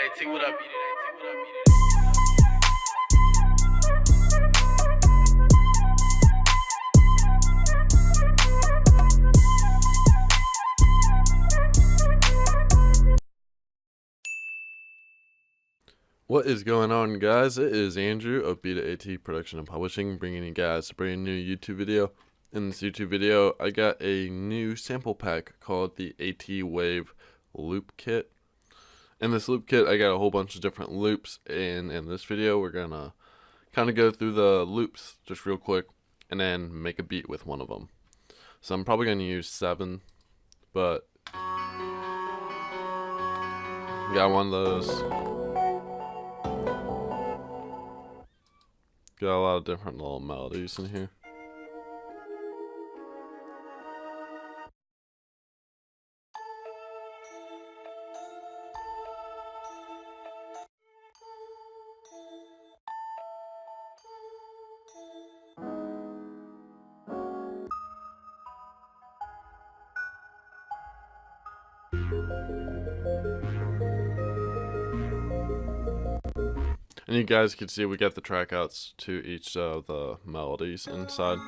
AT, what up, Beat It AT, what up, Beat It What is going on, guys? It is Andrew of Beat It AT Production and Publishing, bringing you guys a brand new YouTube video. In this YouTube video, I got a new sample pack called the AT Wave Loop Kit. In this loop kit, I got a whole bunch of different loops, and in this video, we're gonna kind of go through the loops just real quick, and then make a beat with one of them. So I'm probably gonna use 7, but got one of those. Got a lot of different little melodies in here. And you guys can see we got the track outs to each of the melodies inside.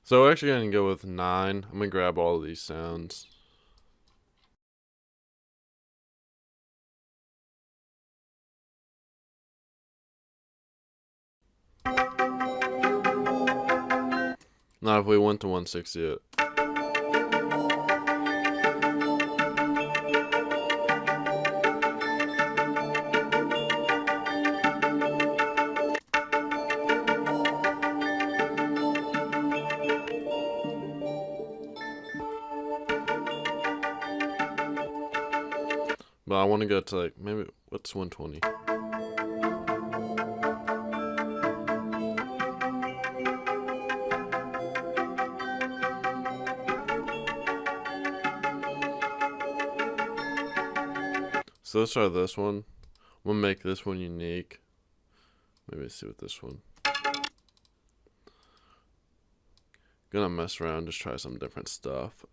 So we're actually going to go with 9. I'm going to grab all of these sounds. Now if we went to 160 it. But I want to go to like, maybe, what's 120? So let's try this one. We'll make this one unique. Maybe see what this one. Gonna mess around, just try some different stuff.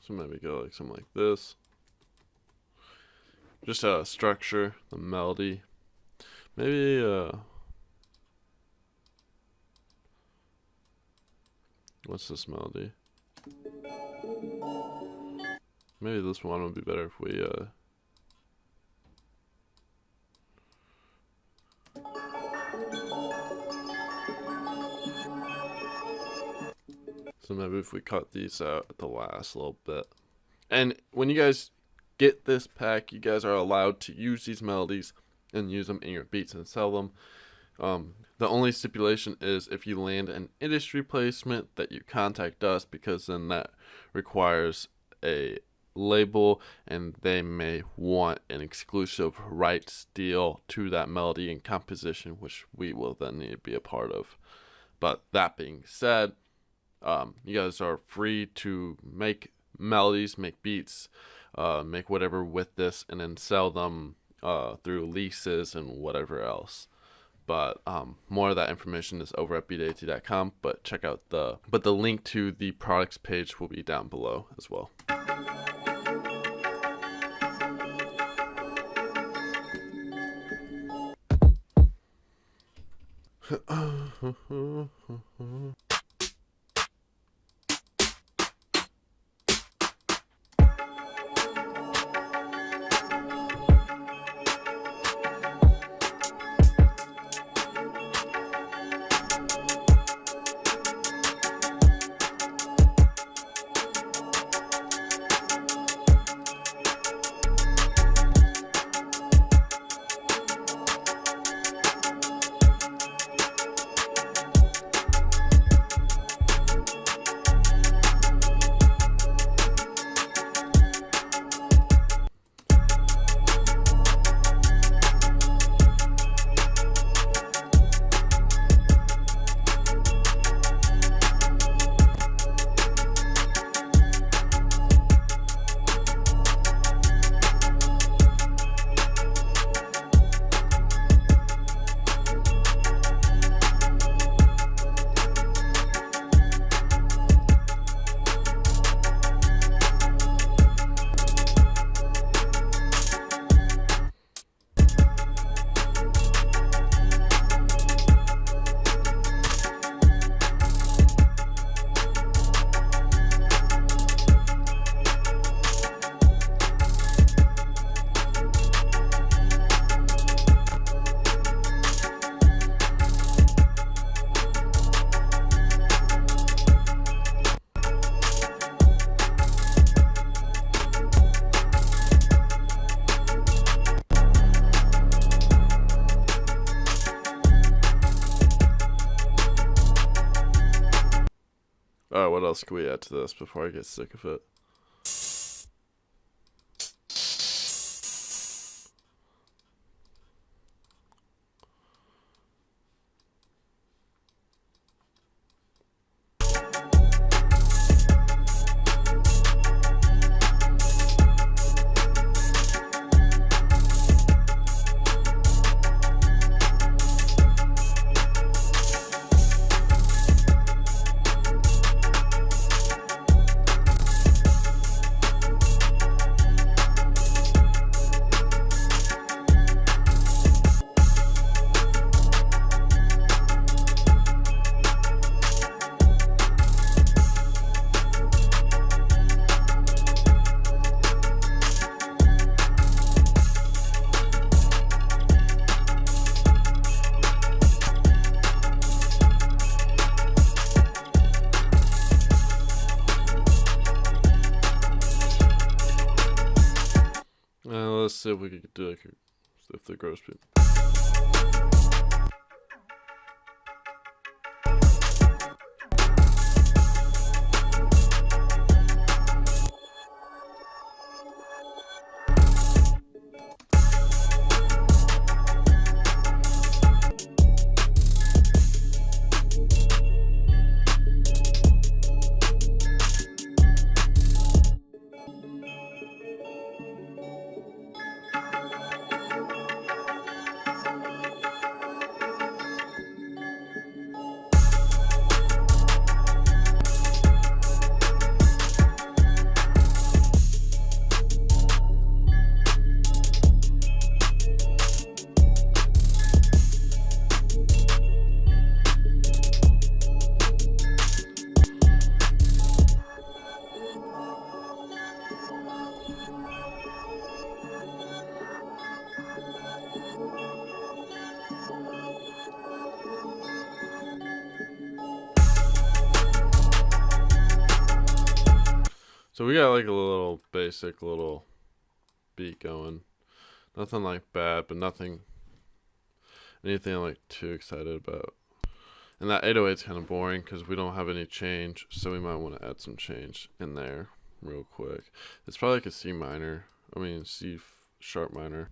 So maybe go like something like this. Just a structure, the melody. Maybe what's this melody? Maybe this one would be better if we so maybe if we cut these out at the last little bit. And when you guys get this pack, you guys are allowed to use these melodies and use them in your beats and sell them. The only stipulation is if you land an industry placement that you contact us, because then that requires a label and they may want an exclusive rights deal to that melody and composition, which we will then need to be a part of. But that being said, you guys are free to make melodies, make beats, make whatever with this, and then sell them through leases and whatever else. But more of that information is over at beatat.com. But check out the link to the products page will be down below as well. Alright, what else can we add to this before I get sick of it? Let's see if we could do like if the gross people. So we got like a little basic little beat going. Nothing like bad, but anything I'm like too excited about. And that 808 is kind of boring because we don't have any change, so we might want to add some change in there real quick. It's probably like a C minor. I mean C sharp minor.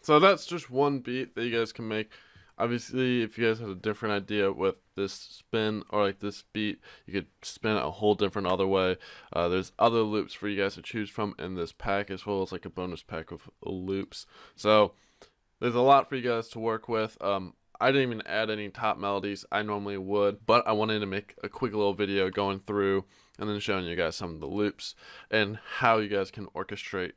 So that's just one beat that you guys can make. Obviously, if you guys had a different idea with this spin or like this beat, you could spin it a whole different other way. There's other loops for you guys to choose from in this pack, as well as like a bonus pack of loops. So there's a lot for you guys to work with. I didn't even add any top melodies. I normally would, but I wanted to make a quick little video going through and then showing you guys some of the loops and how you guys can orchestrate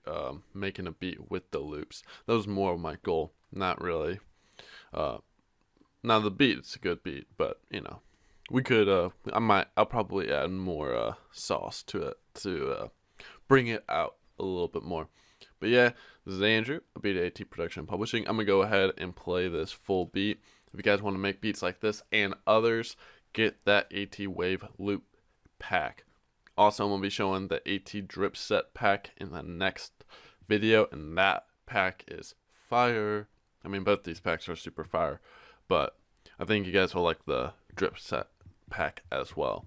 making a beat with the loops. That was more of my goal, not really. Now the beat, it's a good beat, but you know, we could. I'll probably add more sauce to it to bring it out a little bit more. But yeah, this is Andrew, Beat It AT Production and Publishing. I'm gonna go ahead and play this full beat. If you guys want to make beats like this and others, get that AT Wave Loop pack. Also, I'm gonna be showing the AT Drip Set pack in the next video, and that pack is fire. I mean, both these packs are super fire, but I think you guys will like the Drip Set pack as well.